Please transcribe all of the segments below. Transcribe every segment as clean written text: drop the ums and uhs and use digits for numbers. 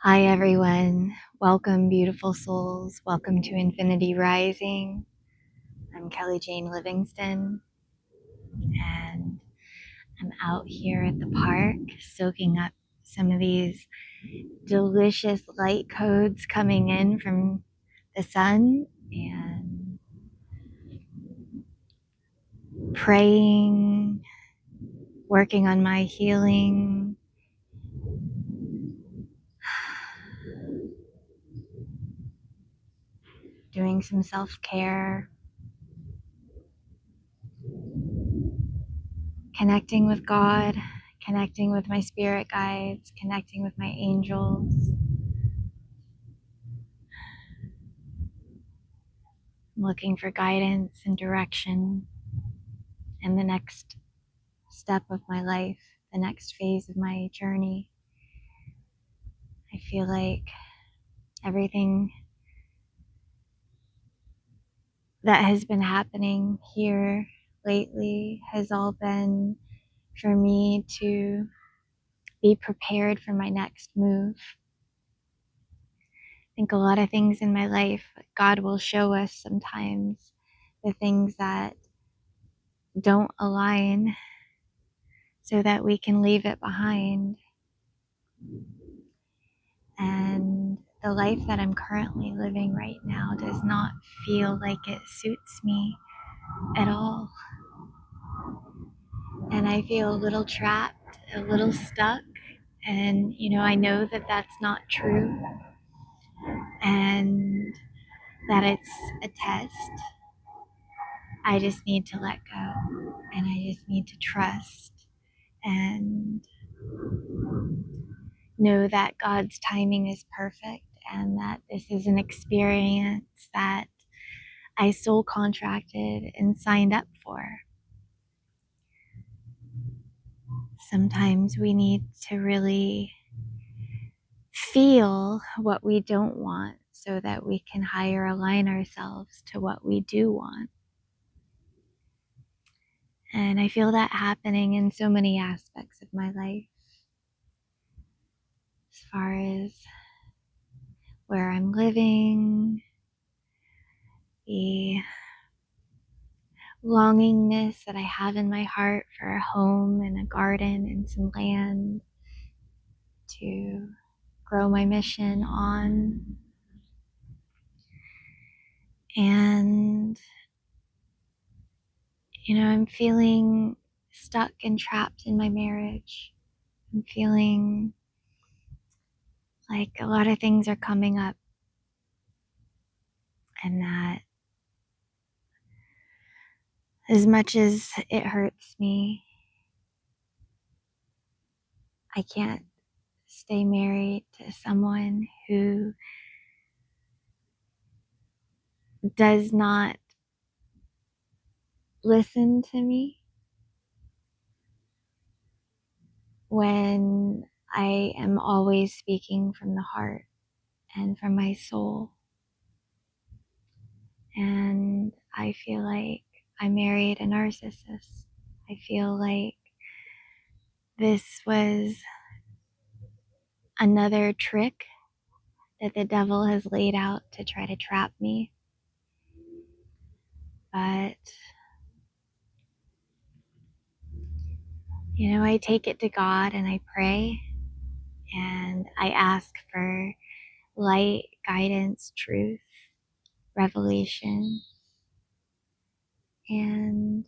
Hi, everyone. Welcome, beautiful souls. Welcome to Infinity Rising. I'm Kelly Jane Livingston, and I'm out here at the park soaking up some of these delicious light codes coming in from the sun and praying, working on my healing, doing some self-care, connecting with God, connecting with my spirit guides, connecting with my angels. I'm looking for guidance and direction in the next step of my life, the next phase of my journey. I feel like everything that has been happening here lately has all been for me to be prepared for my next move. I think a lot of things in my life, God will show us sometimes the things that don't align so that we can leave it behind. And the life that I'm currently living right now does not feel like it suits me at all. And I feel a little trapped, a little stuck. And, I know that that's not true and that it's a test. I just need to let go and I just need to trust and know that God's timing is perfect and that this is an experience that I soul contracted and signed up for. Sometimes we need to really feel what we don't want so that we can higher align ourselves to what we do want. And I feel that happening in so many aspects of my life, as far as where I'm living, the longingness that I have in my heart for a home and a garden and some land to grow my mission on. And, I'm feeling stuck and trapped in my marriage. I'm feeling like a lot of things are coming up, and that as much as it hurts me, I can't stay married to someone who does not listen to me when I am always speaking from the heart and from my soul. And I feel like I married a narcissist. I feel like this was another trick that the devil has laid out to try to trap me. But, I take it to God and I pray and I ask for light, guidance, truth, revelation. And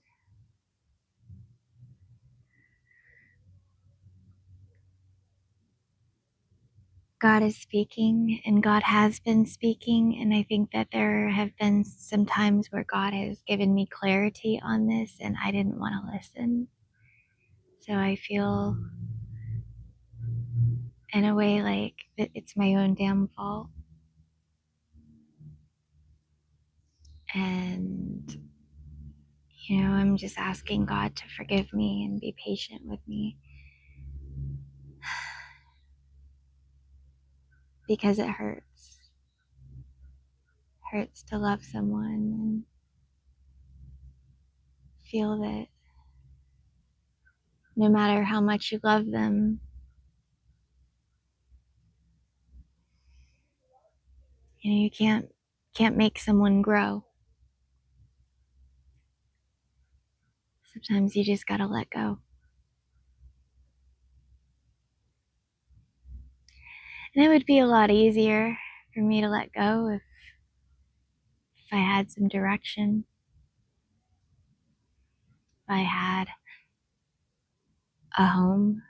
God is speaking and God has been speaking. And I think that there have been some times where God has given me clarity on this and I didn't want to listen. So I feel in a way like it's my own damn fault. And, I'm just asking God to forgive me and be patient with me. Because it hurts. It hurts to love someone and feel that no matter how much you love them, You can't make someone grow. Sometimes you just gotta let go. And it would be a lot easier for me to let go if I had some direction, if I had a home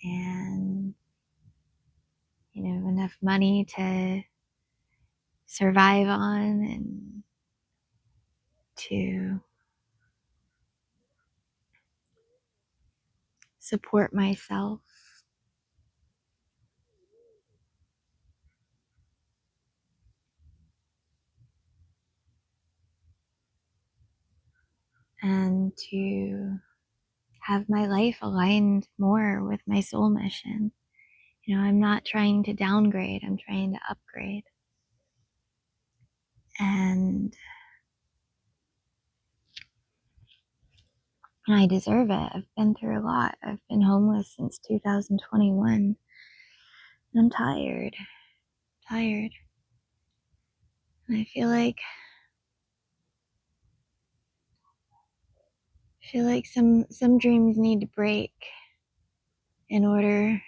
and, enough money to survive on and to support myself. And to have my life aligned more with my soul mission. I'm not trying to downgrade, I'm trying to upgrade. And I deserve it. I've been through a lot. I've been homeless since 2021. And I'm tired. And I feel like some dreams need to break in order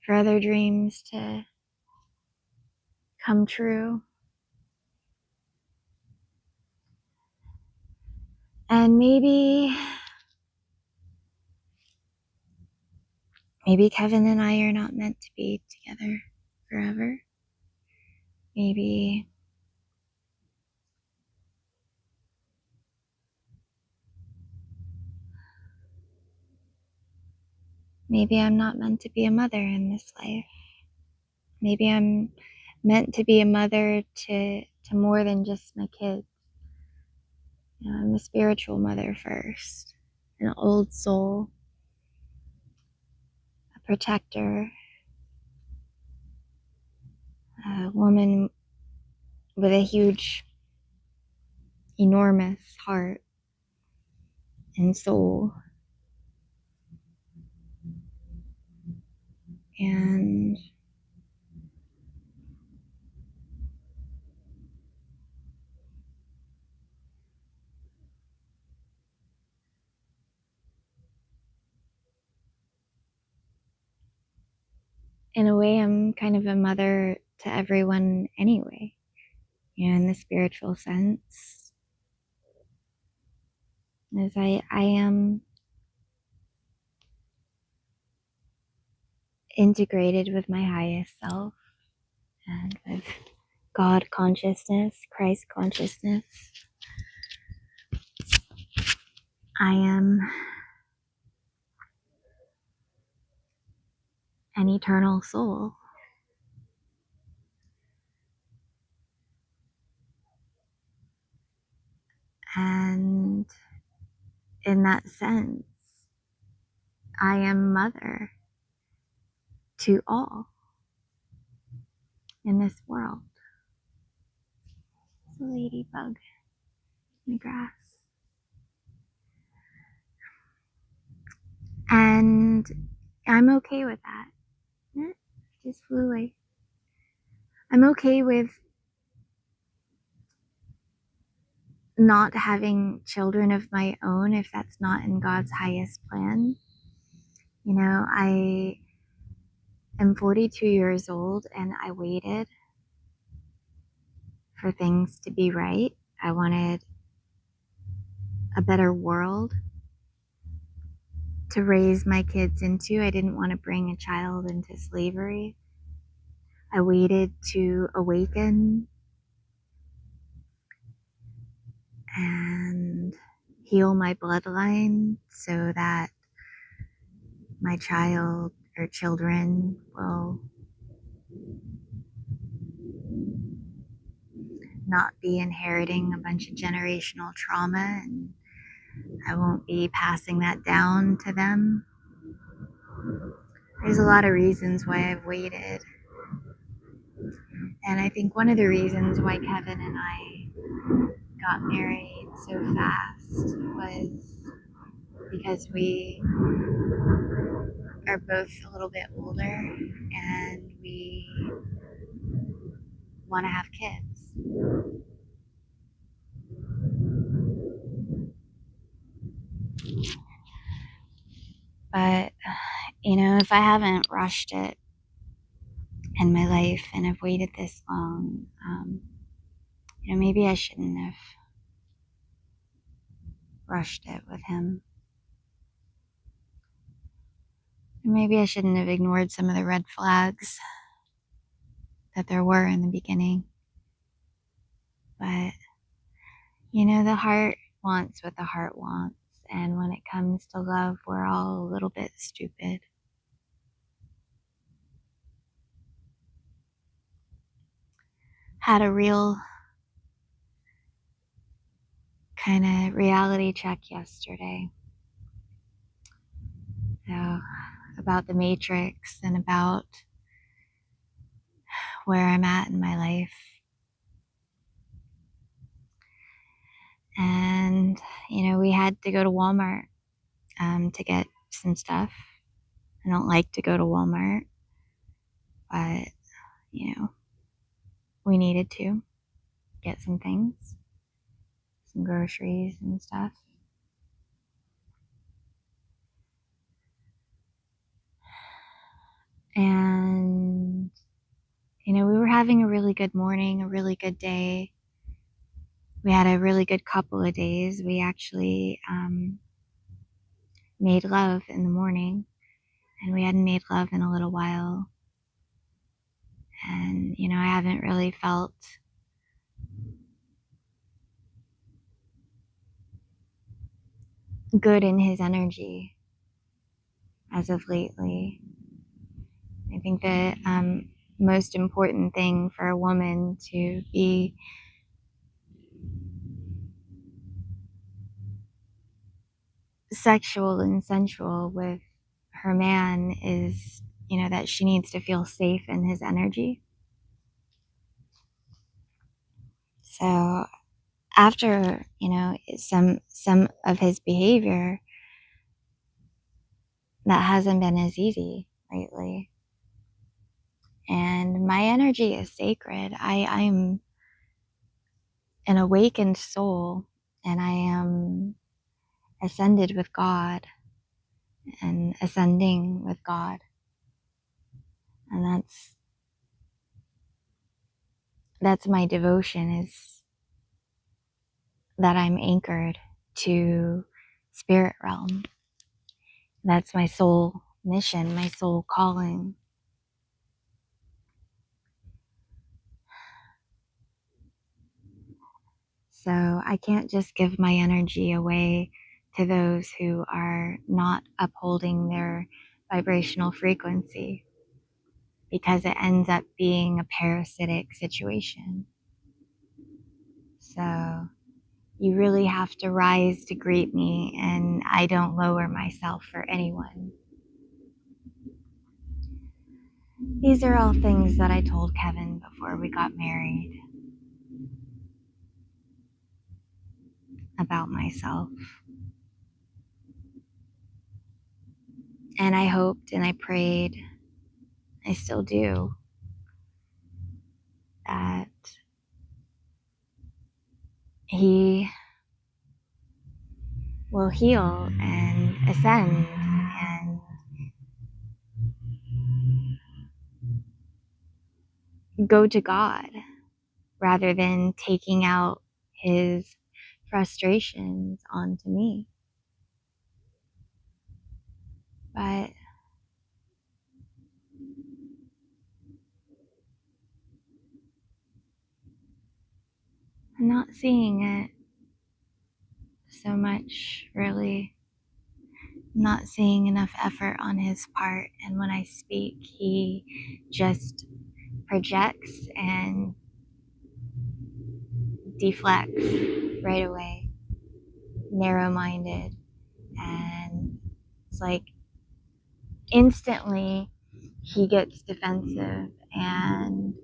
for other dreams to come true. And maybe Kevin and I are not meant to be together forever. Maybe I'm not meant to be a mother in this life. Maybe I'm meant to be a mother to more than just my kids. I'm a spiritual mother first, an old soul, a protector, a woman with a huge, enormous heart and soul. And in a way, I'm kind of a mother to everyone anyway, in the spiritual sense. As I am integrated with my highest self and with God consciousness, Christ consciousness. I am an eternal soul. And in that sense, I am mother to all in this world. It's a ladybug in the grass. And I'm okay with that. It just flew away. I'm okay with not having children of my own if that's not in God's highest plan. I am 42 years old and I waited for things to be right. I wanted a better world to raise my kids into. I didn't want to bring a child into slavery. I waited to awaken and heal my bloodline so that my child or children will not be inheriting a bunch of generational trauma, and I won't be passing that down to them. There's a lot of reasons why I've waited. And I think one of the reasons why Kevin and I got married so fast was because we are both a little bit older and we want to have kids. But, if I haven't rushed it in my life and I've waited this long, maybe I shouldn't have rushed it with him. Maybe I shouldn't have ignored some of the red flags that there were in the beginning. But, the heart wants what the heart wants. And when it comes to love, we're all a little bit stupid. Had a real kind of reality check yesterday. So, about the Matrix and about where I'm at in my life. And, we had to go to Walmart to get some stuff. I don't like to go to Walmart, but, we needed to get some things, some groceries and stuff. And, we were having a really good morning, a really good day. We had a really good couple of days. We actually made love in the morning, and we hadn't made love in a little while. And, I haven't really felt good in his energy as of lately. I think the most important thing for a woman to be sexual and sensual with her man is, that she needs to feel safe in his energy. So after, some of his behavior, that hasn't been as easy lately. And my energy is sacred. I'm an awakened soul, and I am ascended with God and ascending with God. And that's my devotion, is that I'm anchored to spirit realm. That's my soul mission, my soul calling. So I can't just give my energy away to those who are not upholding their vibrational frequency, because it ends up being a parasitic situation. So you really have to rise to greet me, and I don't lower myself for anyone. These are all things that I told Kevin before we got married about myself. And I hoped and I prayed, I still do, that he will heal and ascend and go to God, rather than taking out his frustrations onto me. But I'm not seeing it so much, really. I'm not seeing enough effort on his part, and when I speak, he just projects and deflects right away, narrow-minded, and it's like instantly he gets defensive and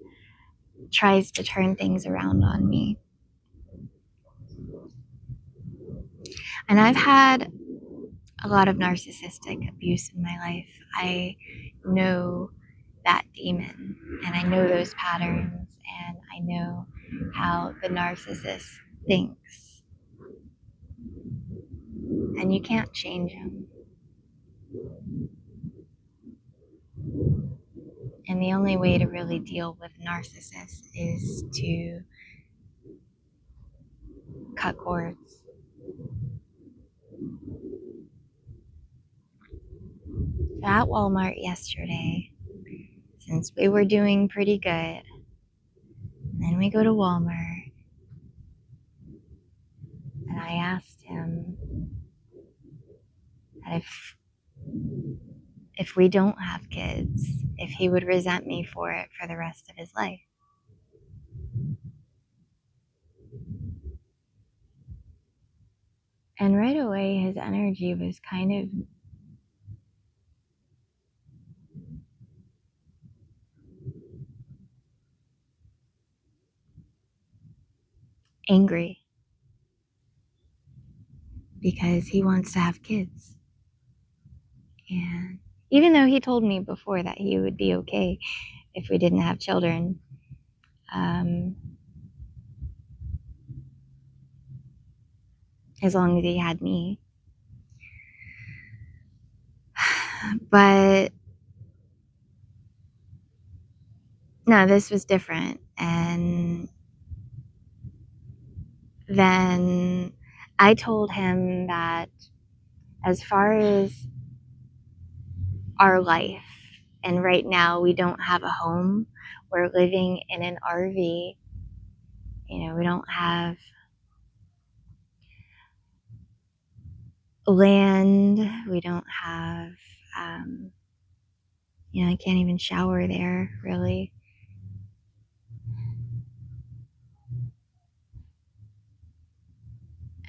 tries to turn things around on me. And I've had a lot of narcissistic abuse in my life. I know that demon, and I know those patterns, and I know how the narcissist thinks. And you can't change him. And the only way to really deal with narcissists is to cut cords. So at Walmart yesterday, since we were doing pretty good, then we go to Walmart, and I asked him that if we don't have kids, if he would resent me for it for the rest of his life. And right away, his energy was kind of angry because he wants to have kids. And even though he told me before that he would be okay if we didn't have children, as long as he had me. But no, this was different. And then I told him that as far as our life, and right now we don't have a home, we're living in an RV, we don't have land, we don't have, I can't even shower there, really.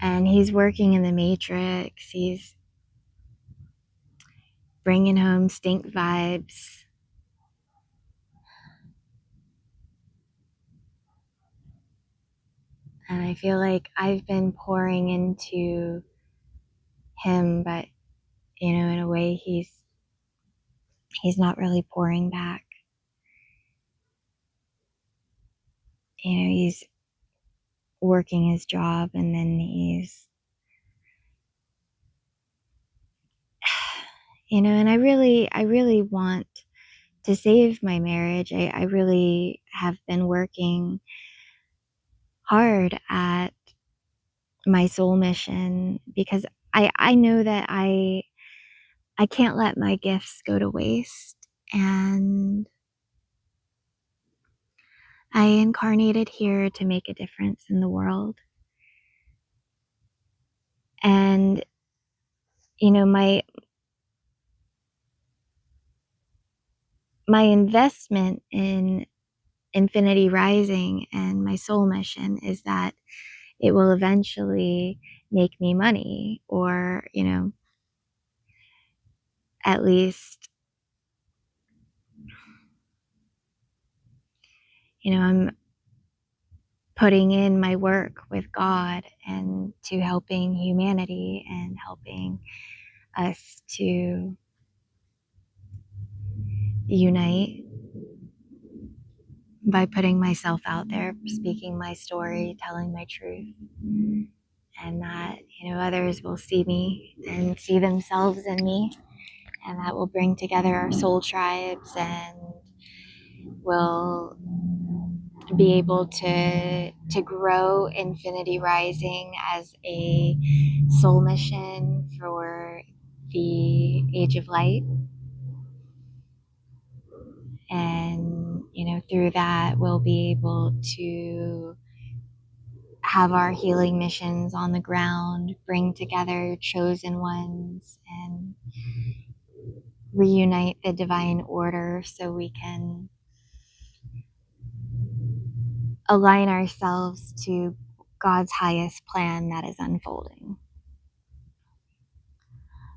And he's working in the Matrix. He's bringing home stink vibes. And I feel like I've been pouring into him, but, in a way he's not really pouring back. He's working his job, and then he's, and I really want to save my marriage. I really have been working hard at my soul mission because I know that I can't let my gifts go to waste. And I incarnated here to make a difference in the world. And, my investment in Infinity Rising and my soul mission is that it will eventually make me money, or, at least, I'm putting in my work with God and to helping humanity and helping us to unite by putting myself out there, speaking my story, telling my truth, and that, others will see me and see themselves in me, and that will bring together our soul tribes and will be able to grow Infinity Rising as a soul mission for the Age of Light. And, through that, we'll be able to have our healing missions on the ground, bring together chosen ones, and reunite the divine order so we can align ourselves to God's highest plan that is unfolding.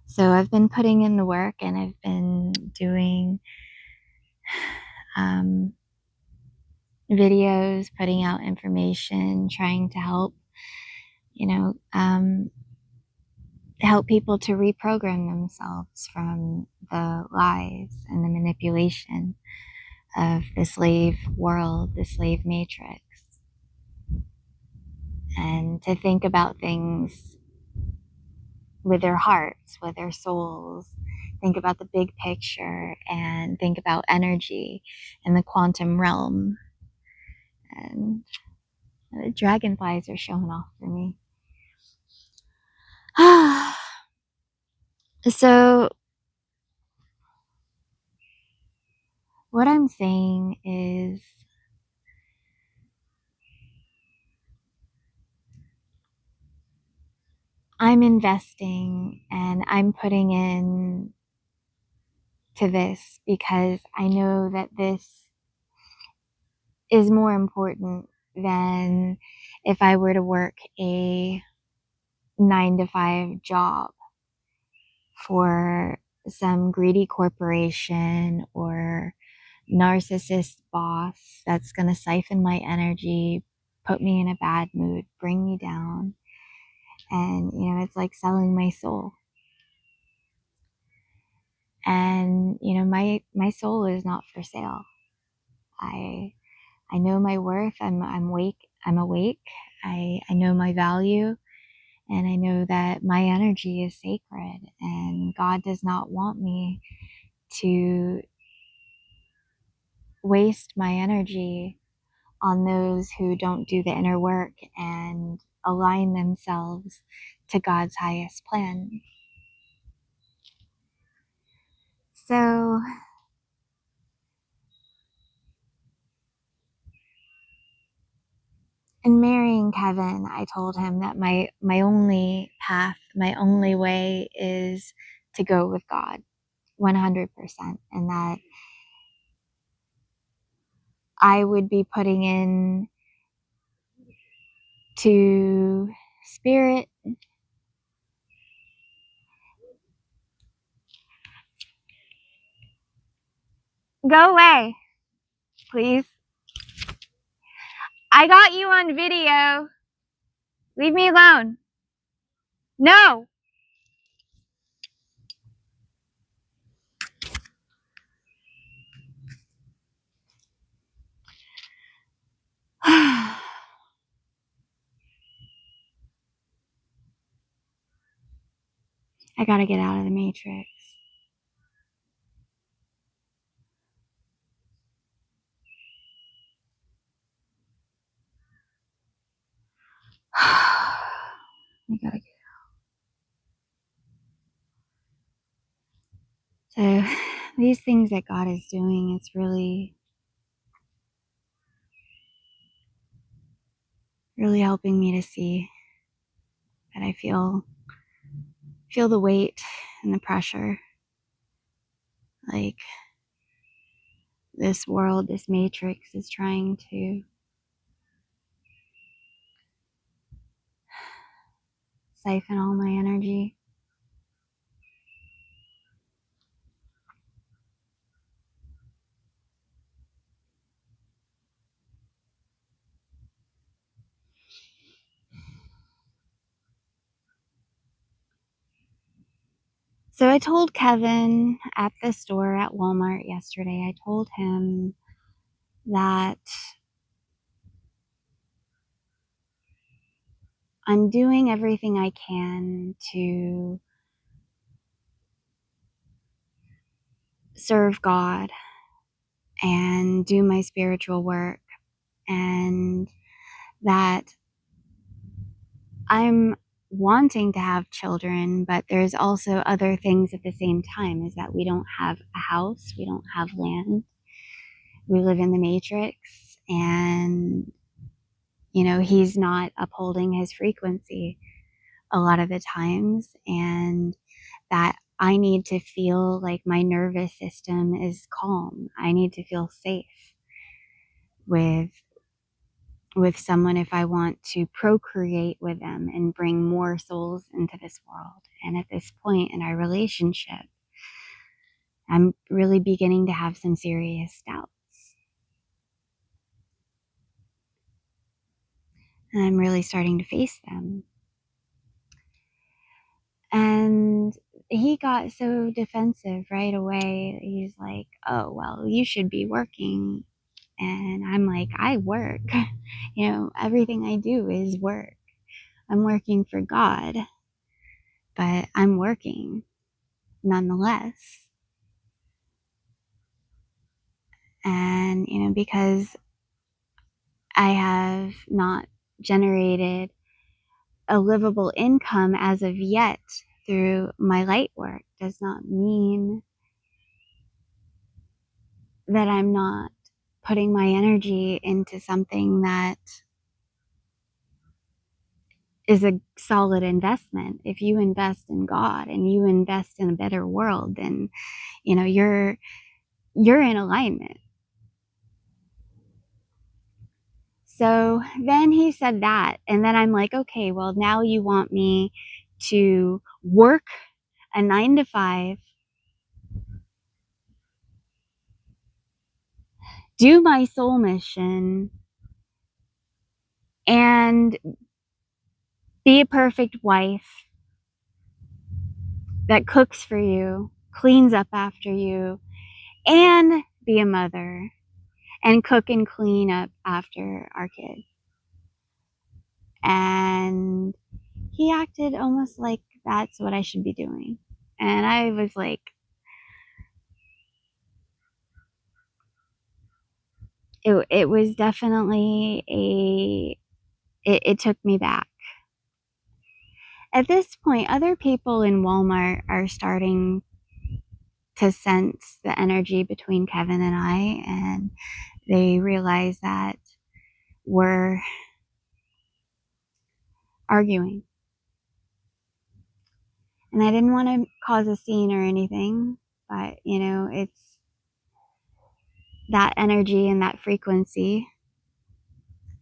So I've been putting in the work, and I've been doing videos, putting out information, trying to help, help people to reprogram themselves from the lies and the manipulation of the slave world, the slave matrix, and to think about things with their hearts, with their souls, think about the big picture, and think about energy and the quantum realm. And the dragonflies are showing off for me. So what I'm saying is, I'm investing and I'm putting in to this because I know that this is more important than if I were to work a 9 to 5 job for some greedy corporation or narcissist boss that's going to siphon my energy, put me in a bad mood, bring me down. And, it's like selling my soul. And, my soul is not for sale. I know my worth. I'm awake. I know my value. And I know that my energy is sacred. And God does not want me to waste my energy on those who don't do the inner work and align themselves to God's highest plan. So in marrying Kevin, I told him that my only path, my only way is to go with God 100%, and that I would be putting in to spirit. Go away, please. I got you on video. Leave me alone. No. I gotta get out of the matrix. I gotta get out. So these things that God is doing, it's really helping me to see that I feel the weight and the pressure. Like this world, this matrix is trying to siphon all my energy. So I told Kevin at the store at Walmart yesterday, I told him that I'm doing everything I can to serve God and do my spiritual work, and that I'm wanting to have children, but there's also other things at the same time, is that we don't have a house, we don't have land, we live in the matrix, and he's not upholding his frequency a lot of the times, and that I need to feel like my nervous system is calm. I need to feel safe with someone if I want to procreate with them and bring more souls into this world. And at this point in our relationship, I'm really beginning to have some serious doubts. And I'm really starting to face them. And he got so defensive right away. He's like, oh, well, you should be working. And I'm like, I work. You know, everything I do is work. I'm working for God, but I'm working nonetheless. And, you know, because I have not generated a livable income as of yet through my light work does not mean that I'm not putting my energy into something that is a solid investment. If you invest in God and you invest in a better world, then, you know, you're in alignment. So then he said that, and then I'm like, okay, well, now you want me to work a 9 to 5, do my soul mission, and be a perfect wife that cooks for you, cleans up after you, and be a mother and cook and clean up after our kids. And he acted almost like that's what I should be doing. And I was like, it was definitely it took me back. At this point, other people in Walmart are starting to sense the energy between Kevin and I, and they realize that we're arguing. And I didn't want to cause a scene or anything, but you know, it's that energy and that frequency,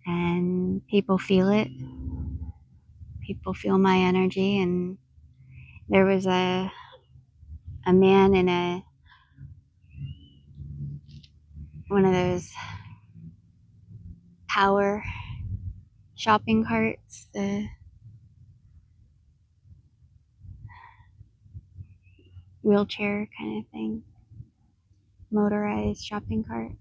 and people feel it. People feel my energy, and there was a man in one of those power shopping carts, the wheelchair kind of thing, motorized shopping cart.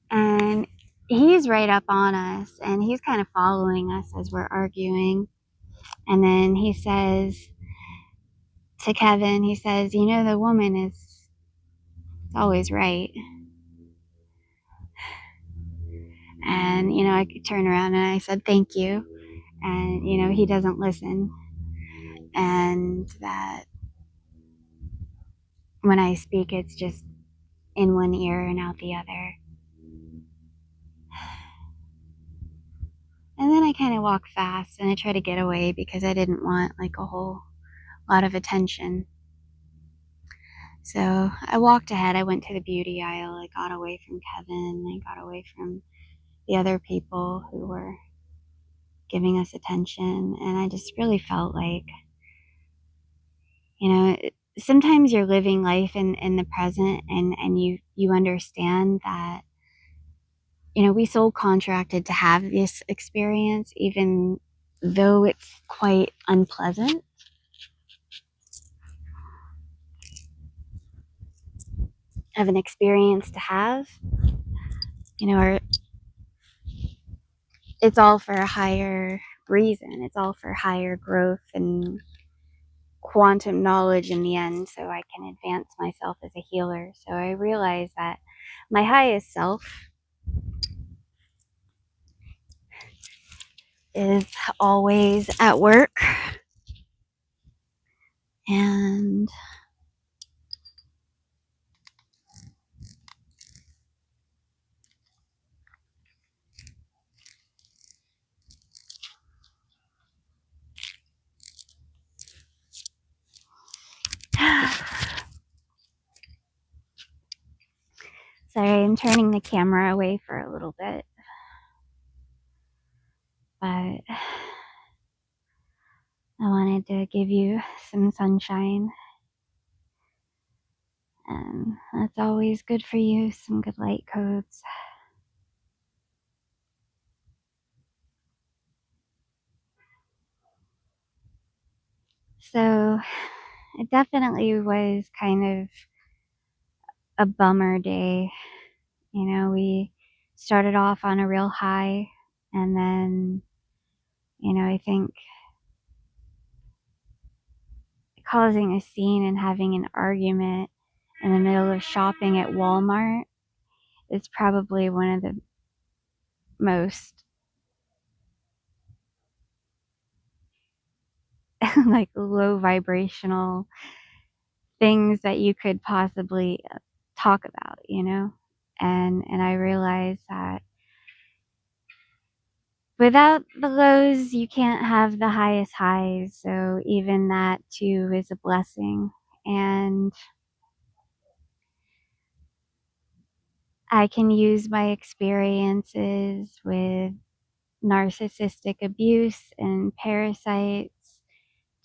And he's right up on us, and he's kind of following us as we're arguing. And then he says to Kevin, he says, you know, the woman is always right. And, you know, I could turn around and I said, thank you. And, you know, he doesn't listen. And that when I speak, it's just in one ear and out the other. And then I kind of walk fast and I try to get away because I didn't want like a whole lot of attention. So I walked ahead. I went to the beauty aisle. I got away from Kevin. I got away from the other people who were giving us attention. And I just really felt like, you know, sometimes you're living life in the present, and you understand that, you know, we soul contracted to have this experience, even though it's quite unpleasant. Of an experience to have, you know, or it's all for a higher reason. It's all for higher growth and quantum knowledge in the end, so I can advance myself as a healer. So I realize that my highest self is always at work, and sorry, I'm turning the camera away for a little bit, but I wanted to give you some sunshine, and that's always good for you, some good light codes. So it definitely was kind of a bummer day. You know, we started off on a real high, and then, I think causing a scene and having an argument in the middle of shopping at Walmart is probably one of the most like low vibrational things that you could possibly talk about, and I realized that without the lows you can't have the highest highs, so even that too is a blessing. And I can use my experiences with narcissistic abuse and parasites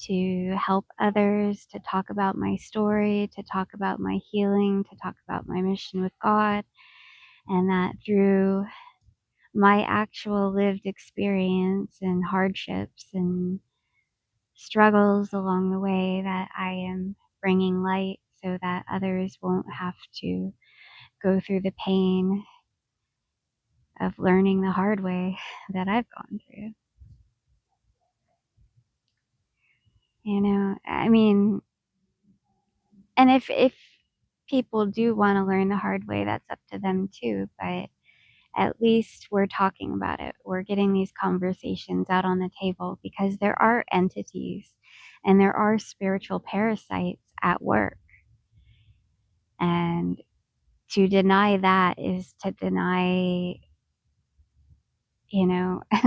to help others, to talk about my story, to talk about my healing, to talk about my mission with God. And that through my actual lived experience and hardships and struggles along the way, that I am bringing light so that others won't have to go through the pain of learning the hard way that I've gone through. I mean, and if people do want to learn the hard way, that's up to them too, but at least we're talking about it. We're getting these conversations out on the table, because there are entities and there are spiritual parasites at work. And to deny that is to deny,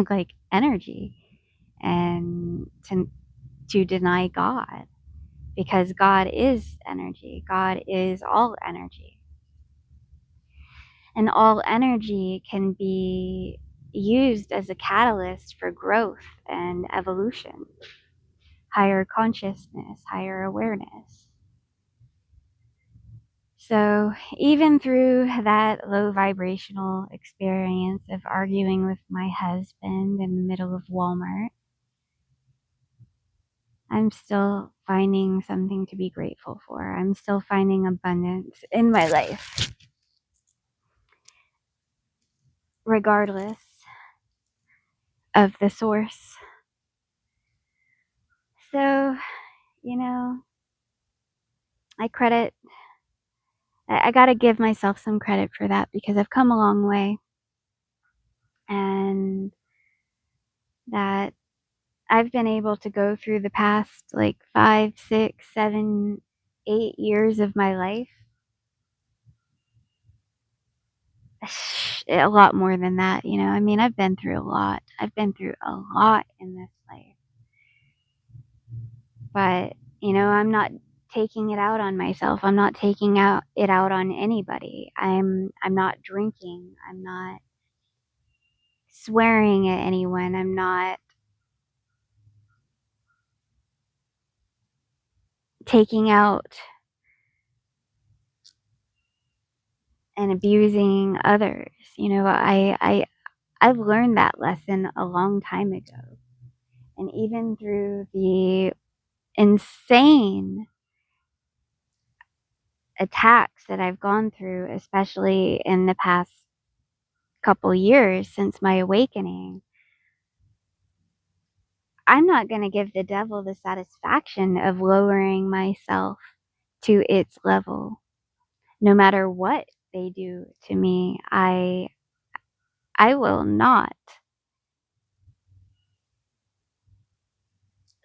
like energy, and to deny God, because God is energy. God is all energy. And all energy can be used as a catalyst for growth and evolution, higher consciousness, higher awareness. So even through that low vibrational experience of arguing with my husband in the middle of Walmart, I'm still finding something to be grateful for. I'm still finding abundance in my life, regardless of the source. So, I got to give myself some credit for that, because I've come a long way, and that I've been able to go through the past like 5, 6, 7, 8 years of my life. A lot more than that, I mean, I've been through a lot. I've been through a lot in this life. But, I'm not taking it out on myself. I'm not taking it out on anybody. I'm not drinking. I'm not swearing at anyone. I'm not taking out and abusing others. I've learned that lesson a long time ago. And even through the insane attacks that I've gone through, especially in the past couple years since my awakening, I'm not going to give the devil the satisfaction of lowering myself to its level. No matter what they do to me, I will not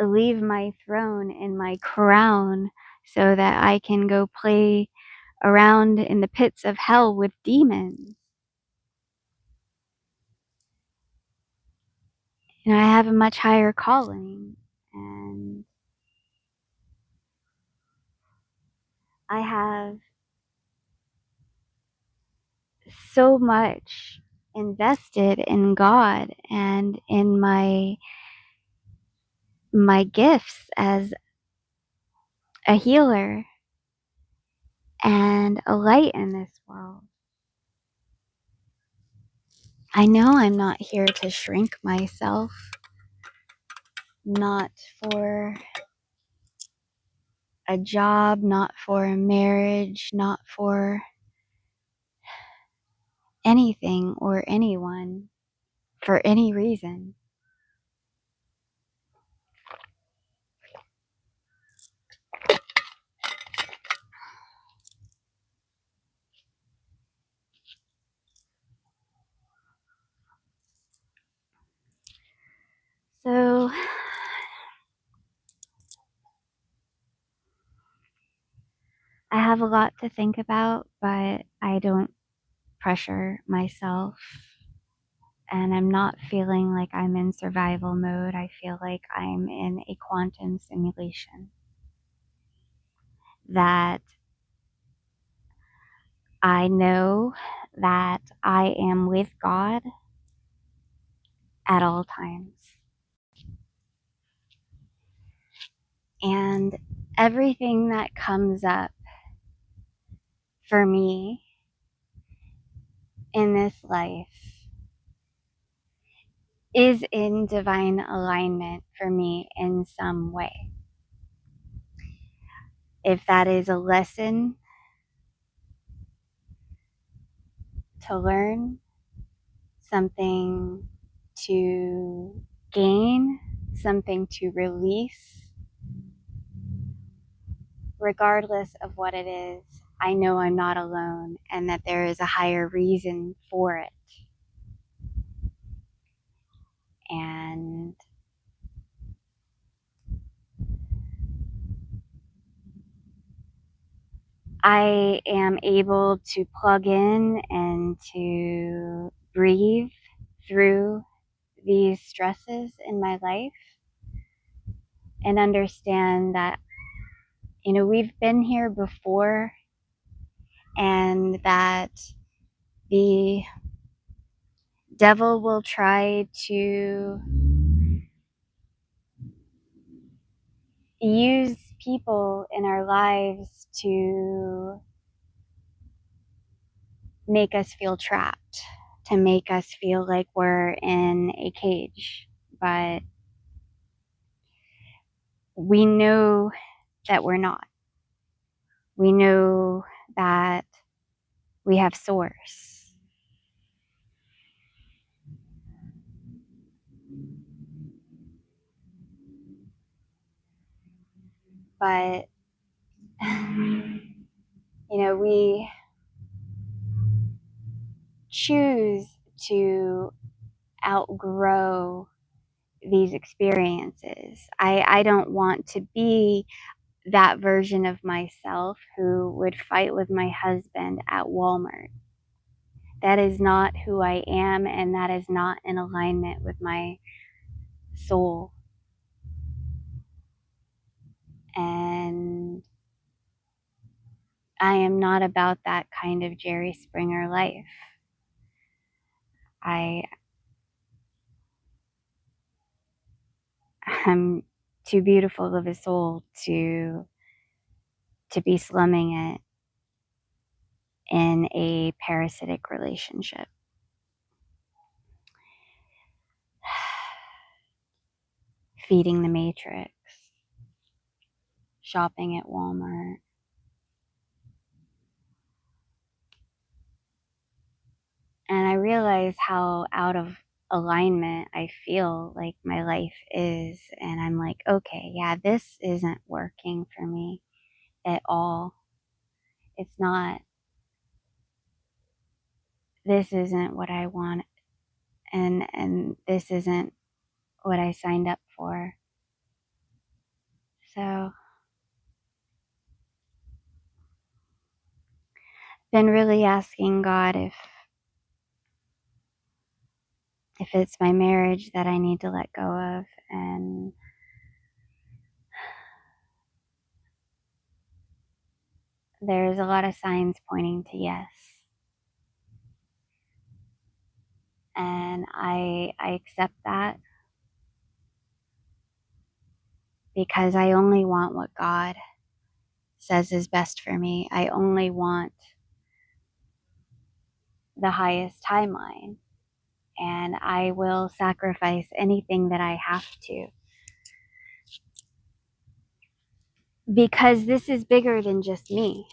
leave my throne and my crown so that I can go play around in the pits of hell with demons. I have a much higher calling, and I have so much invested in God and in my gifts as a healer and a light in this world. I know I'm not here to shrink myself, not for a job, not for a marriage, not for anything or anyone, for any reason. So I have a lot to think about, but I don't pressure myself. And I'm not feeling like I'm in survival mode. I feel like I'm in a quantum simulation. That I know that I am with God at all times. And everything that comes up for me in this life is in divine alignment for me in some way. If that is a lesson to learn, something to gain, something to release, regardless of what it is, I know I'm not alone and that there is a higher reason for it. And I am able to plug in and to breathe through these stresses in my life and understand that, we've been here before and that the devil will try to use people in our lives to make us feel trapped, to make us feel like we're in a cage. But we know that we're not. We know that we have source. But, we choose to outgrow these experiences. I don't want to be that version of myself who would fight with my husband at Walmart. That is not who I am, and that is not in alignment with my soul. And I am not about that kind of Jerry Springer life. I'm too beautiful of a soul to be slumming it in a parasitic relationship. Feeding the matrix, shopping at Walmart. And I realize how out of alignment I feel like my life is. And I'm like, okay, yeah, this isn't working for me at all. It's not. This isn't what I want. And this isn't what I signed up for. So, been really asking God if it's my marriage that I need to let go of, and there's a lot of signs pointing to yes. And I accept that because I only want what God says is best for me. I only want the highest timeline, and I will sacrifice anything that I have to because this is bigger than just me.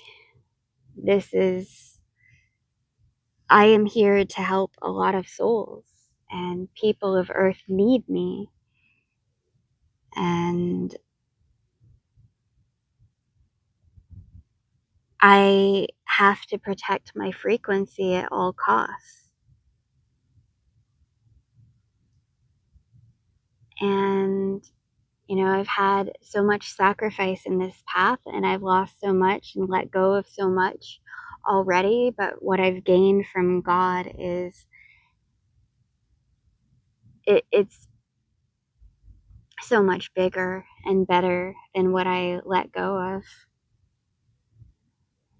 I am here to help a lot of souls, and people of Earth need me. And I have to protect my frequency at all costs. And, I've had so much sacrifice in this path, and I've lost so much and let go of so much already. But what I've gained from God is it's so much bigger and better than what I let go of.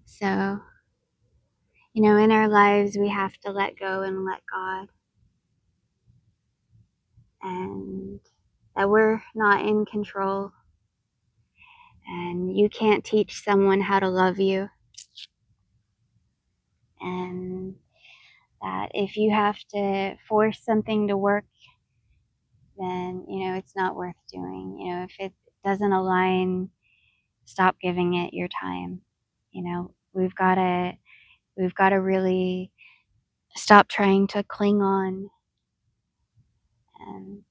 So, in our lives, we have to let go and let God, and that we're not in control. And you can't teach someone how to love you. And that if you have to force something to work, then, it's not worth doing. If it doesn't align, stop giving it your time. We've got to really stop trying to cling on. And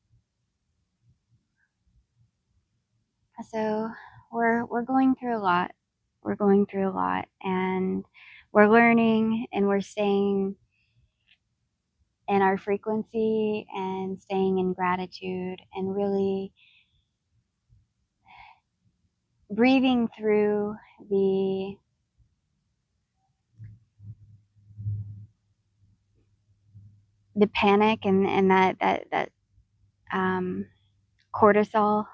so we're going through a lot. We're going through a lot, and we're learning, and we're staying in our frequency and staying in gratitude and really breathing through the panic and that cortisol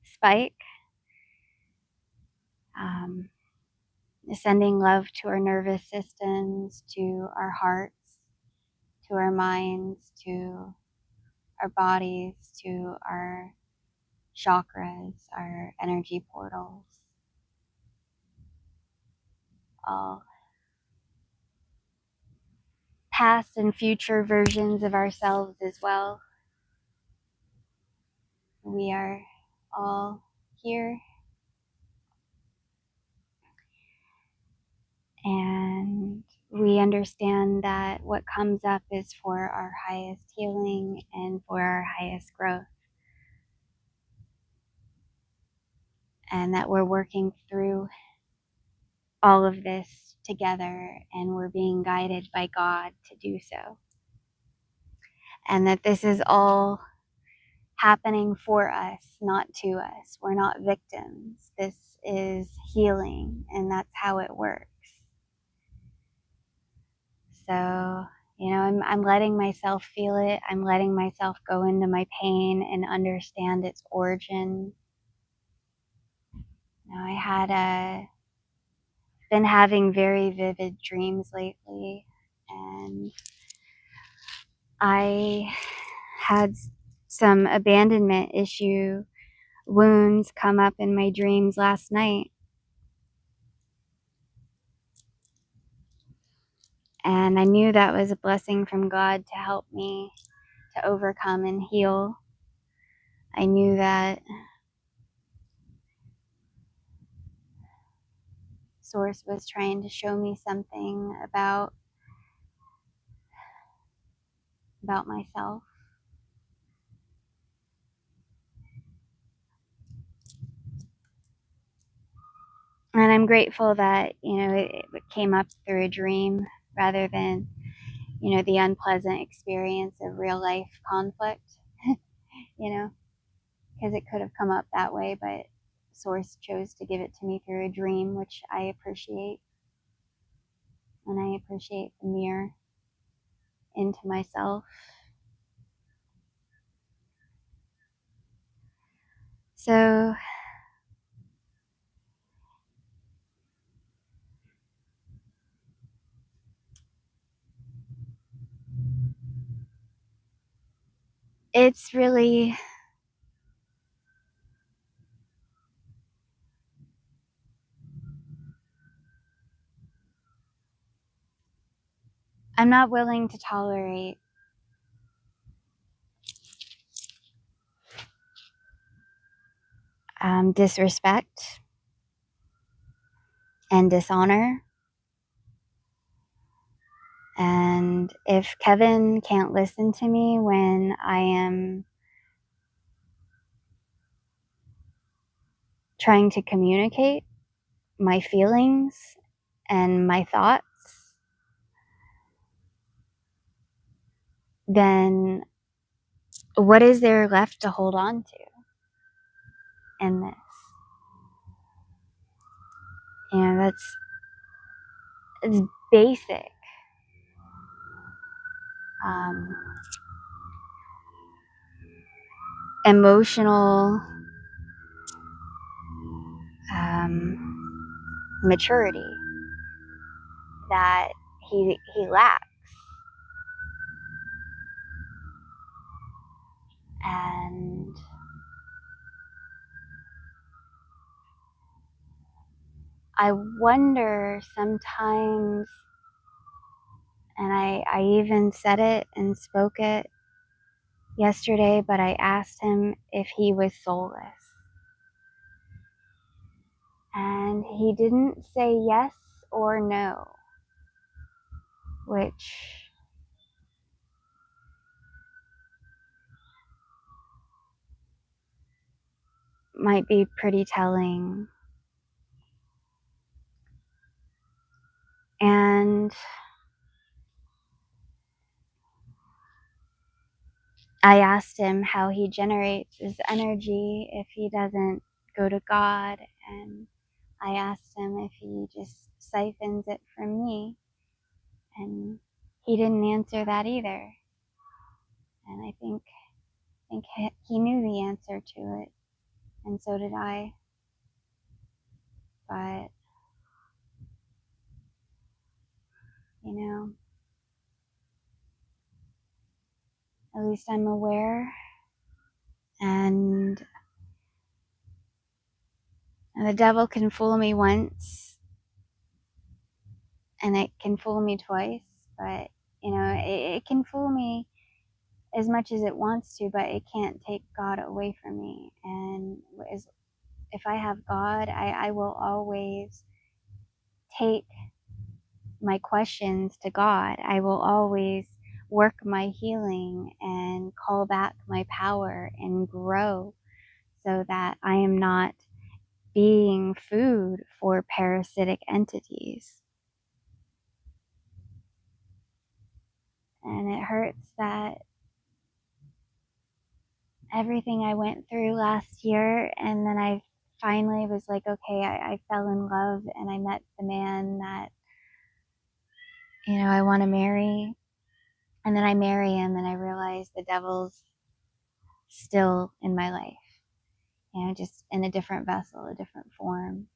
spike, um, sending love to our nervous systems, to our hearts, to our minds, to our bodies, to our chakras, our energy portals, all past and future versions of ourselves as well. We are all here, and we understand that what comes up is for our highest healing and for our highest growth, and that we're working through all of this together, and we're being guided by God to do so, and that this is all happening for us, not to us. We're not victims. This is healing, and that's how it works. So, I'm letting myself feel it. I'm letting myself go into my pain and understand its origin. I had been having very vivid dreams lately, and I had some abandonment issue wounds come up in my dreams last night. And I knew that was a blessing from God to help me to overcome and heal. I knew that Source was trying to show me something about myself. And I'm grateful that, it came up through a dream rather than, the unpleasant experience of real life conflict, because it could have come up that way, but Source chose to give it to me through a dream, which I appreciate. And I appreciate the mirror into myself. So it's really, I'm not willing to tolerate disrespect. and dishonor. And if Kevin can't listen to me when I am trying to communicate my feelings and my thoughts, then what is there left to hold on to in this? It's basic. Um, Emotional maturity that he lacks. And I wonder sometimes, and I even said it and spoke it yesterday, but I asked him if he was soulless. And he didn't say yes or no, which might be pretty telling. And I asked him how he generates his energy if he doesn't go to God, and I asked him if he just siphons it from me, and he didn't answer that either. And I think he knew the answer to it, and so did I. But you know, at least I'm aware, and the devil can fool me once, and it can fool me twice, but it can fool me as much as it wants to, but it can't take God away from me. And if I have God, I will always take my questions to God. I will always work my healing and call back my power and grow so that I am not being food for parasitic entities. And it hurts that everything I went through last year, and then I finally was like, okay, I fell in love and I met the man that I want to marry. And then I marry him and I realize the devil's still in my life, just in a different vessel, a different form.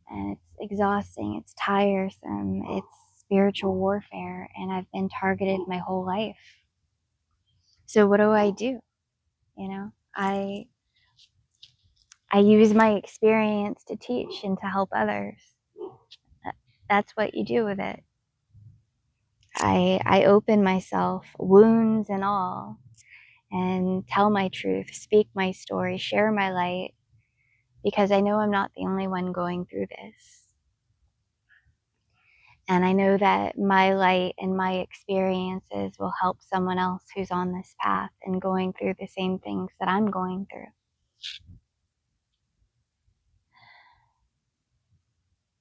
And it's exhausting, it's tiresome, it's spiritual warfare, and I've been targeted my whole life. So what do? I use my experience to teach and to help others. That's what you do with it. I open myself, wounds and all, and tell my truth, speak my story, share my light, because I know I'm not the only one going through this. And I know that my light and my experiences will help someone else who's on this path and going through the same things that I'm going through.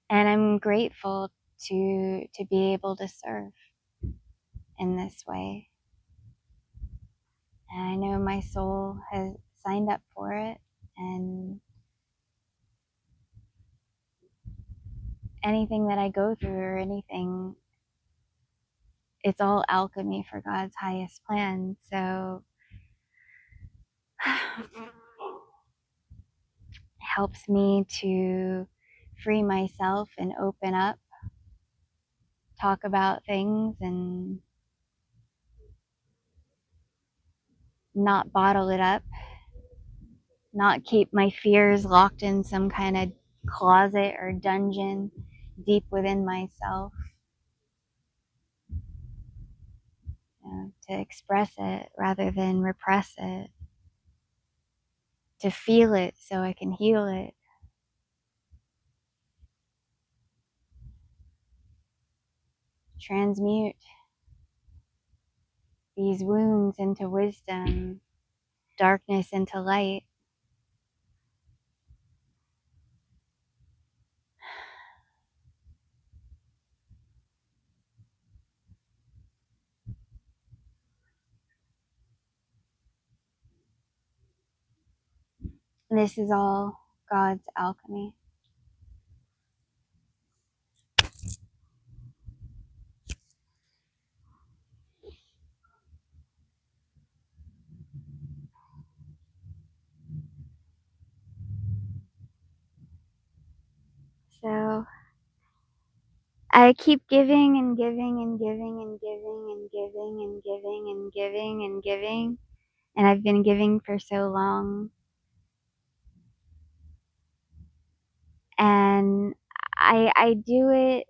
And I'm grateful to be able to serve in this way. And I know my soul has signed up for it, and anything that I go through or anything, it's all alchemy for God's highest plan. So it helps me to free myself and open up, talk about things, and not bottle it up, not keep my fears locked in some kind of closet or dungeon deep within myself. To express it rather than repress it, to feel it so I can heal it. transmute these wounds into wisdom, darkness into light. This is all God's alchemy. So I keep giving and giving and giving and giving and giving and giving and giving and giving. And I've been giving for so long. And I do it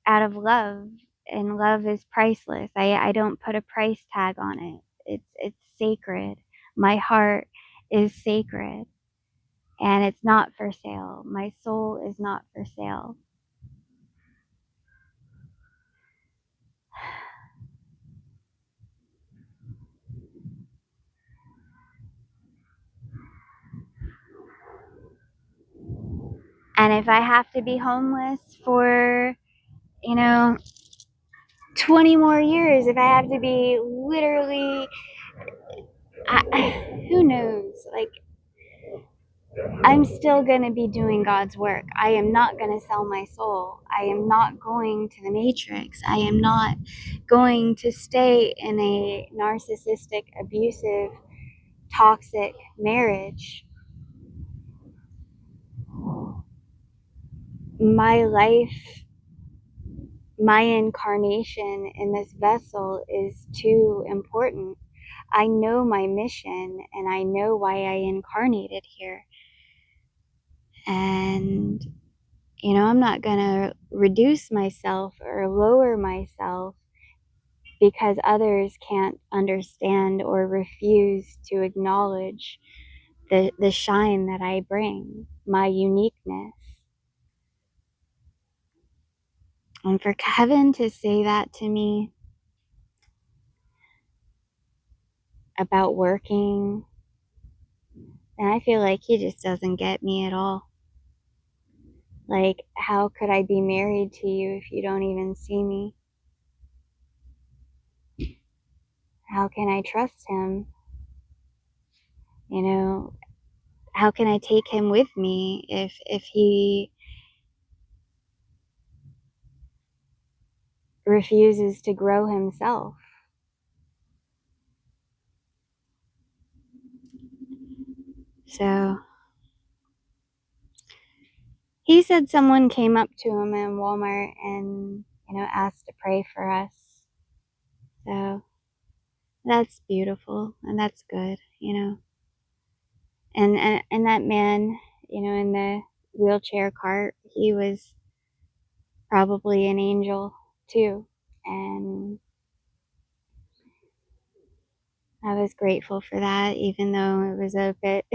out of love, and love is priceless. I don't put a price tag on it. It's sacred. My heart is sacred, and it's not for sale. My soul is not for sale. And if I have to be homeless for, 20 more years, if I have to be literally, who knows? Like, I'm still going to be doing God's work. I am not going to sell my soul. I am not going to the matrix. I am not going to stay in a narcissistic, abusive, toxic marriage. My life, my incarnation in this vessel is too important. I know my mission and I know why I incarnated here. And, I'm not going to reduce myself or lower myself because others can't understand or refuse to acknowledge the shine that I bring, my uniqueness. And for Kevin to say that to me about working, and I feel like he just doesn't get me at all. Like, how could I be married to you if you don't even see me? How can I trust him? How can I take him with me if he refuses to grow himself? So he said someone came up to him in Walmart and, asked to pray for us. So that's beautiful and that's good, And that man, in the wheelchair cart, he was probably an angel too. And I was grateful for that, even though it was a bit,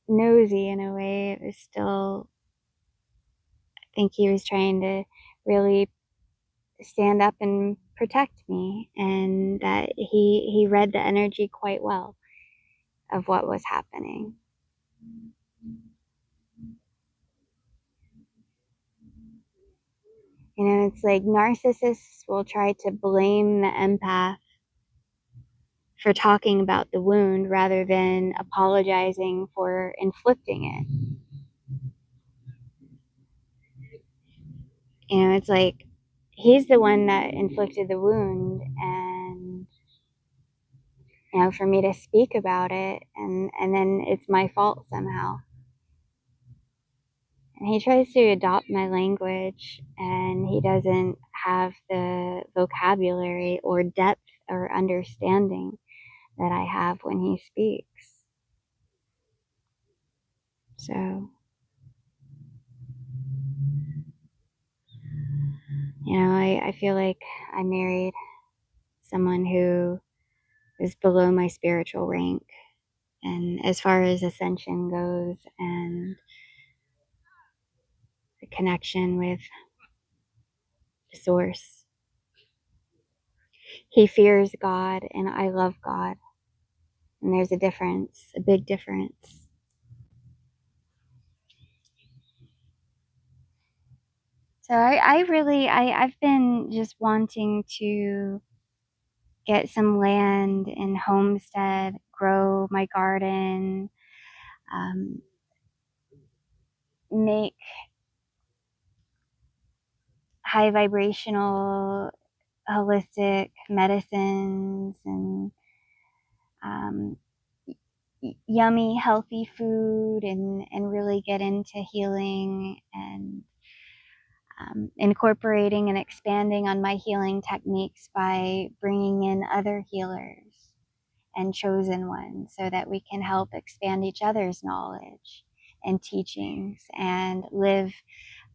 nosy in a way. It was still, I think he was trying to really stand up and protect me, and that he read the energy quite well of what was happening. It's like narcissists will try to blame the empath for talking about the wound rather than apologizing for inflicting it. It's like he's the one that inflicted the wound, and for me to speak about it, and then it's my fault somehow. And he tries to adopt my language, and he doesn't have the vocabulary or depth or understanding that I have when he speaks. So, I feel like I married someone who is below my spiritual rank, and as far as ascension goes, and the connection with the source. He fears God and I love God. And there's a difference, a big difference. So I've been just wanting to get some land and homestead, grow my garden, make high vibrational holistic medicines and um, yummy healthy food and really get into healing and incorporating and expanding on my healing techniques by bringing in other healers and chosen ones so that we can help expand each other's knowledge and teachings and live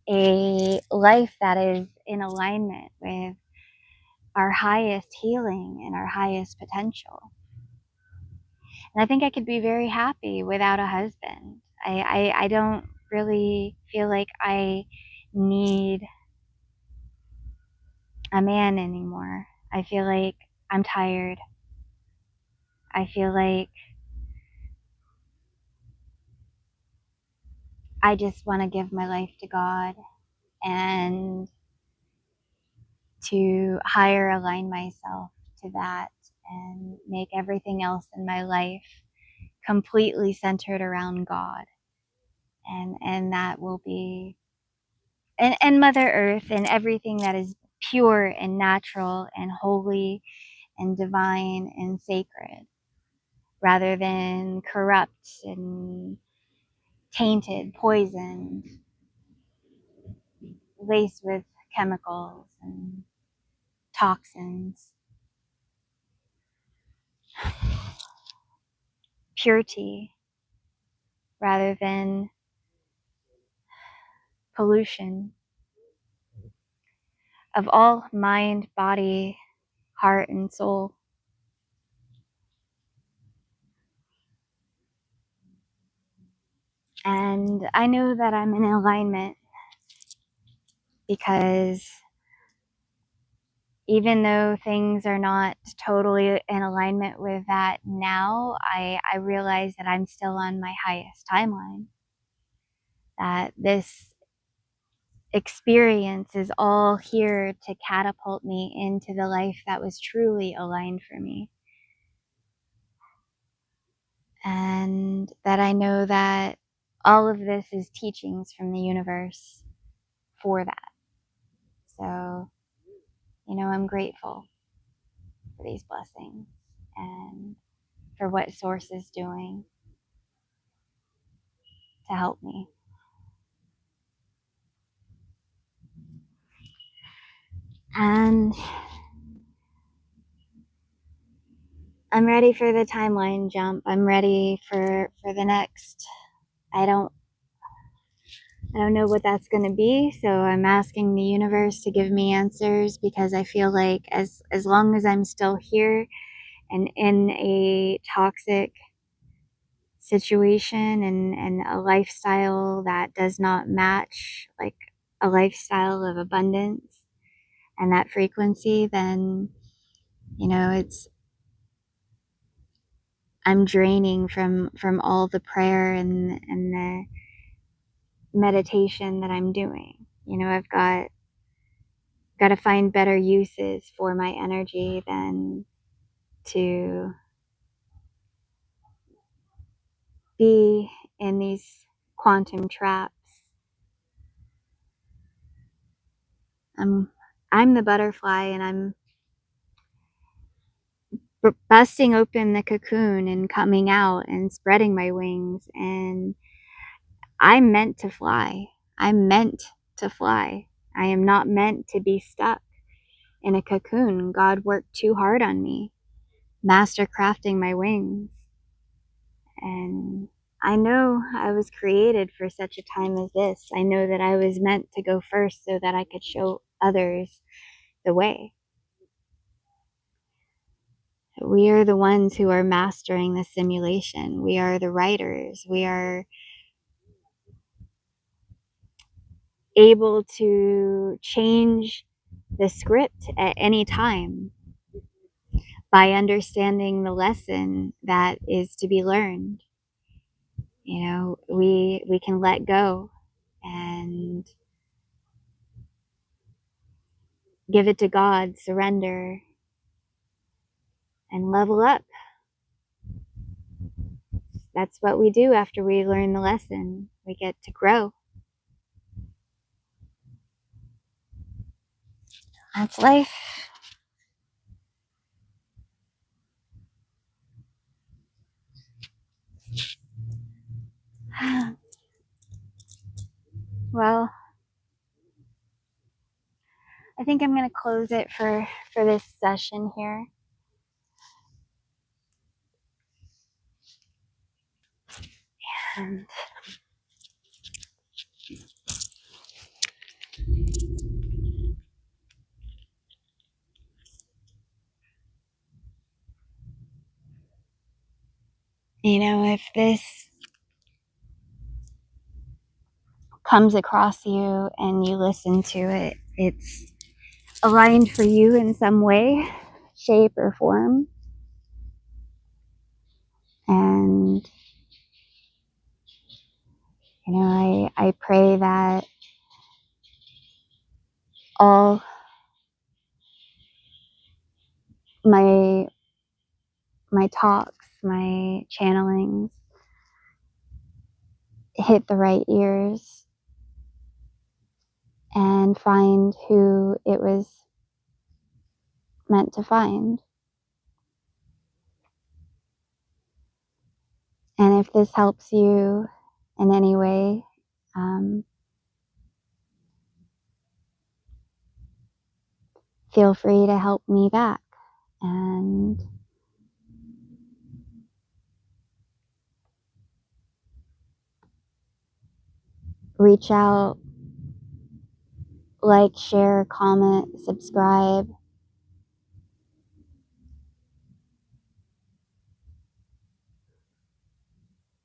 a life that is in alignment with our highest healing and our highest potential. And I think I could be very happy without a husband. I don't really feel like I need a man anymore. I feel like I'm tired. I feel like I just want to give my life to God and to higher align myself to that and make everything else in my life completely centered around God. And that will be and Mother Earth and everything that is pure and natural and holy and divine and sacred rather than corrupt and tainted, poisoned, laced with chemicals and toxins. Purity rather than pollution of all mind, body, heart, and soul. And I know that I'm in alignment because even though things are not totally in alignment with that now, I realize that I'm still on my highest timeline. That this experience is all here to catapult me into the life that was truly aligned for me. And that I know that all of this is teachings from the universe for that. So, I'm grateful for these blessings and for what Source is doing to help me. And I'm ready for the timeline jump. I'm ready for the next. I don't know what that's going to be, so I'm asking the universe to give me answers because I feel like as long as I'm still here and in a toxic situation and a lifestyle that does not match like a lifestyle of abundance and that frequency, then I'm draining from all the prayer and the meditation that I'm doing. I've got to find better uses for my energy than to be in these quantum traps. I'm the butterfly and I'm busting open the cocoon and coming out and spreading my wings, and I'm meant to fly. I'm meant to fly. I am not meant to be stuck in a cocoon. God worked too hard on me, master crafting my wings. And I know I was created for such a time as this. I know that I was meant to go first so that I could show others the way. We are the ones who are mastering the simulation. We are the writers. We are able to change the script at any time by understanding the lesson that is to be learned. You know, we can let go and give it to God, surrender, and level up. That's what we do after we learn the lesson. We get to grow. That's life. Well, I think I'm going to close it for this session here. And you know, if this comes across you and you listen to it, it's aligned for you in some way, shape, or form. And, you know, I pray that all my talks, my channelings hit the right ears and find who it was meant to find. And if this helps you in any way, feel free to help me back and reach out, like, share, comment, subscribe.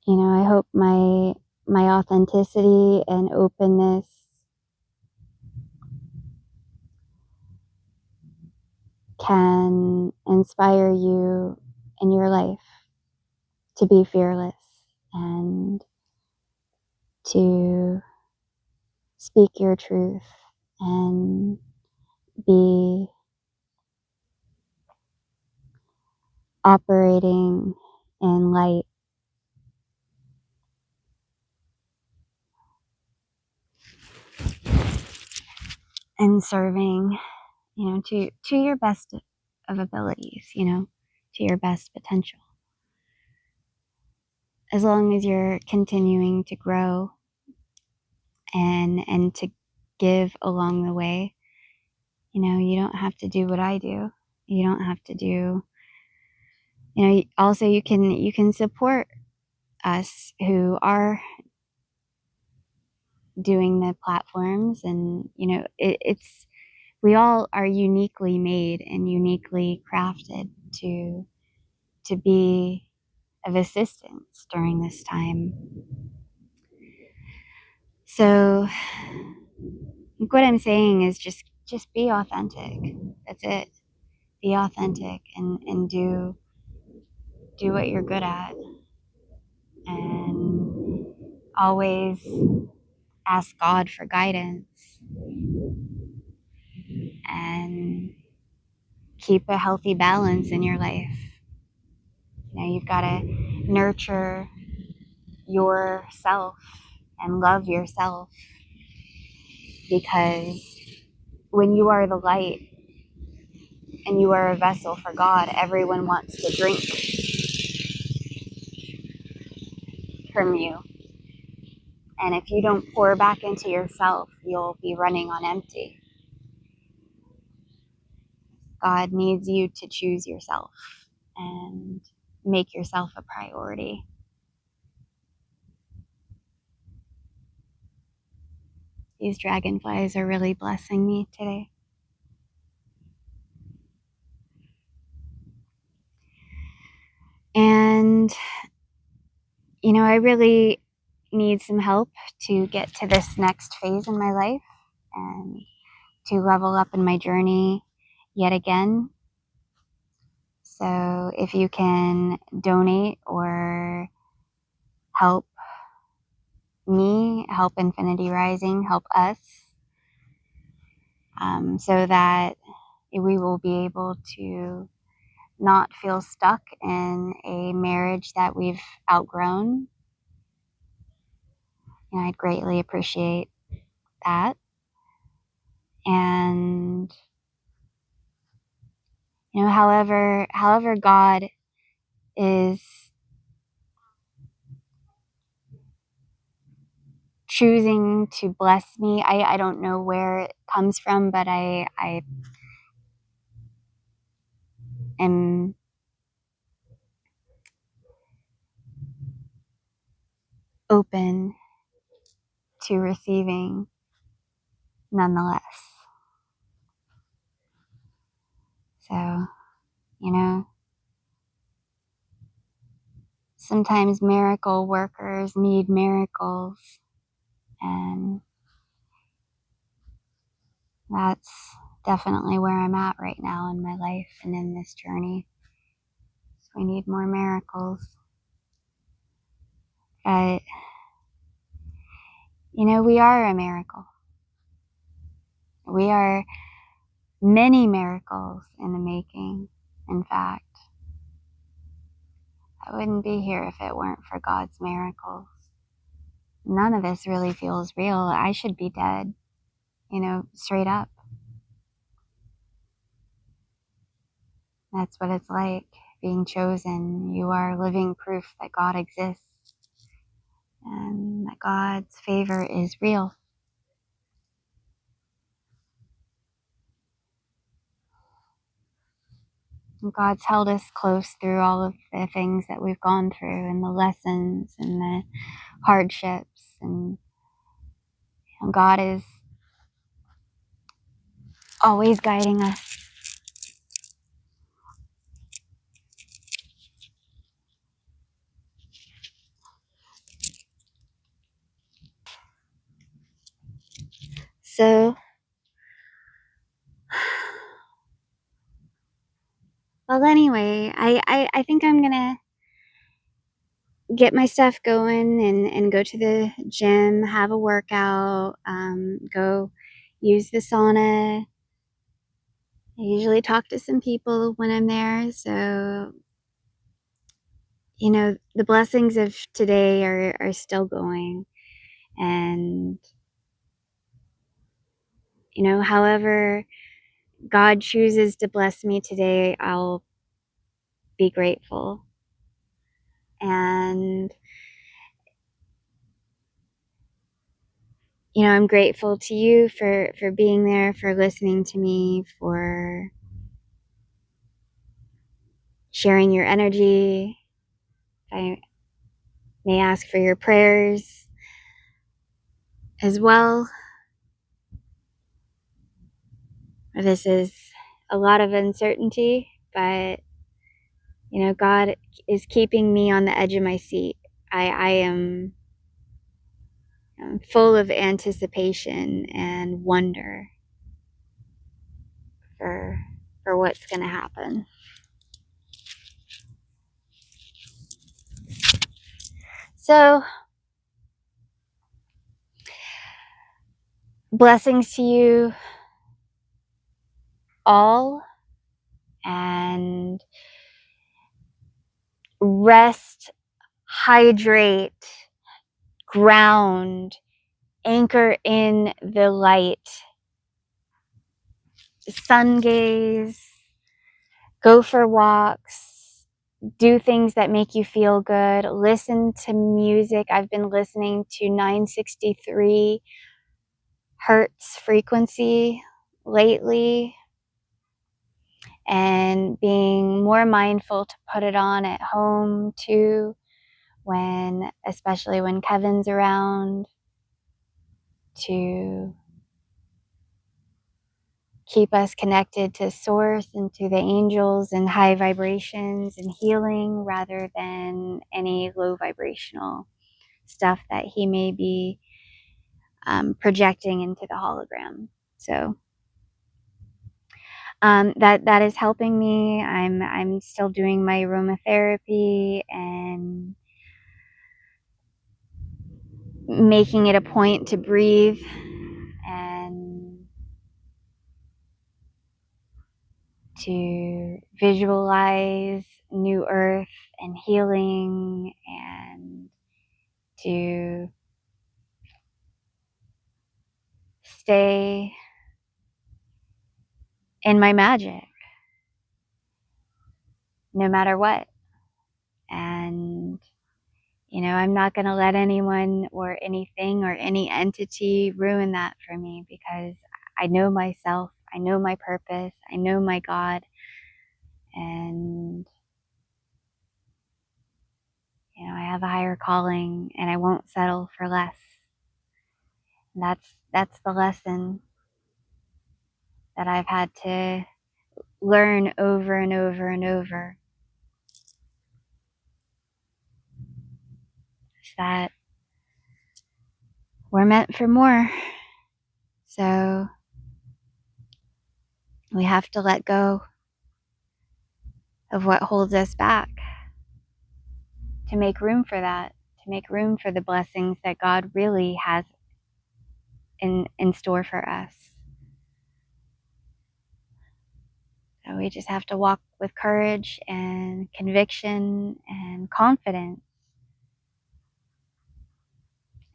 You know, I hope my authenticity and openness can inspire you in your life to be fearless and to speak your truth and be operating in light. And serving, you know, to your best of abilities, you know, to your best potential. As long as you're continuing to grow and to give along the way, you know, you don't have to do what I do. You don't have to do, you know, also you can support us who are doing the platforms, and you know, it's we all are uniquely made and uniquely crafted to be of assistance during this time. So what I'm saying is just be authentic. That's it. Be authentic and do what you're good at, and always ask God for guidance and keep a healthy balance in your life. You know, you've got to nurture yourself and love yourself, because when you are the light and you are a vessel for God, everyone wants to drink from you. And if you don't pour back into yourself, you'll be running on empty. God needs you to choose yourself and make yourself a priority. These dragonflies are really blessing me today. And, you know, I really, need some help to get to this next phase in my life and to level up in my journey yet again. So if you can donate or help me, help Infinity Rising, help us, so that we will be able to not feel stuck in a marriage that we've outgrown. And I'd greatly appreciate that. And however God is choosing to bless me, I don't know where it comes from, but I am open to receiving nonetheless. So, sometimes miracle workers need miracles, and that's definitely where I'm at right now in my life and in this journey. So we need more miracles. But, we are a miracle. We are many miracles in the making, in fact. I wouldn't be here if it weren't for God's miracles. None of this really feels real. I should be dead, straight up. That's what it's like being chosen. You are living proof that God exists and that God's favor is real. And God's held us close through all of the things that we've gone through and the lessons and the hardships. And God is always guiding us. So, well, anyway, I think I'm going to get my stuff going and go to the gym, have a workout, go use the sauna. I usually talk to some people when I'm there. So, the blessings of today are still going. And, however God chooses to bless me today, I'll be grateful. And, I'm grateful to you for being there, for listening to me, for sharing your energy. I may ask for your prayers as well. This is a lot of uncertainty, but God is keeping me on the edge of my seat. I am full of anticipation and wonder for what's going to happen. So, blessings to you all, and rest, hydrate, ground, anchor in the light, sun gaze, go for walks, do things that make you feel good, listen to music. I've been listening to 963 hertz frequency lately, and being more mindful to put it on at home too, especially when Kevin's around, to keep us connected to source and to the angels and high vibrations and healing rather than any low vibrational stuff that he may be projecting into the hologram. So that is helping me. I'm still doing my aromatherapy and making it a point to breathe and to visualize new earth and healing, and to stay in my magic no matter what. And I'm not going to let anyone or anything or any entity ruin that for me, because I know myself, I know my purpose, I know my God, and I have a higher calling, and I won't settle for less. And that's the lesson that I've had to learn over and over and over. Is that we're meant for more. So we have to let go of what holds us back to make room for that, to make room for the blessings that God really has in store for us. So we just have to walk with courage and conviction and confidence,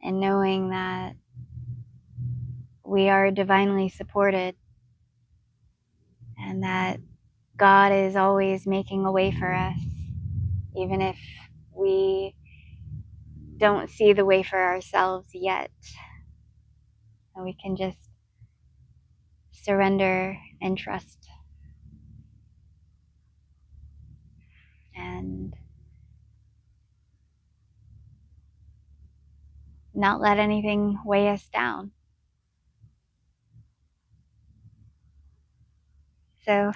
and knowing that we are divinely supported, and that God is always making a way for us, even if we don't see the way for ourselves yet. And we can just surrender and trust and not let anything weigh us down. So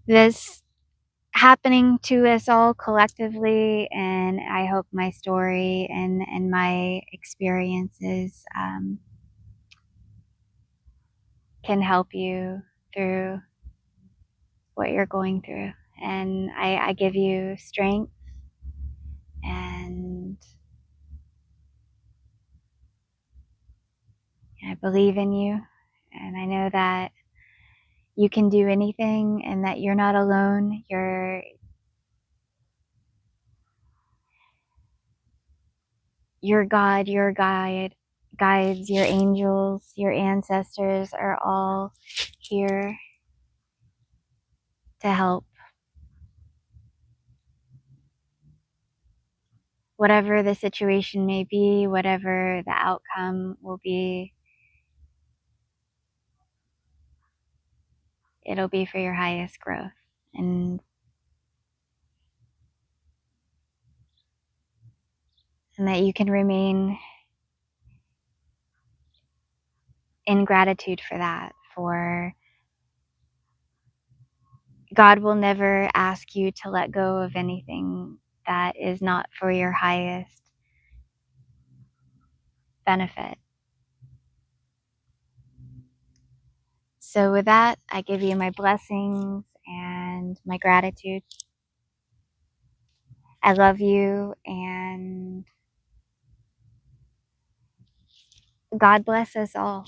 this happening to us all collectively, and I hope my story and my experiences can help you through what you're going through. And I give you strength, and I believe in you, and I know that you can do anything, and that you're not alone. Your God, your guides, your angels, your ancestors are all here to help. Whatever the situation may be, whatever the outcome will be, it'll be for your highest growth. And that you can remain in gratitude for that. For God will never ask you to let go of anything that is not for your highest benefit. So with that, I give you my blessings and my gratitude. I love you, and God bless us all.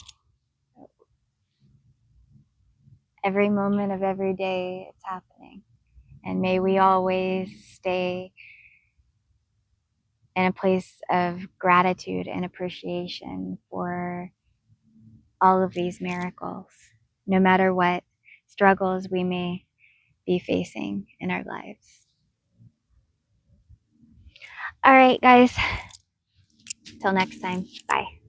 Every moment of every day it's happening. And may we always stay in a place of gratitude and appreciation for all of these miracles, no matter what struggles we may be facing in our lives. All right, guys. Till next time. Bye.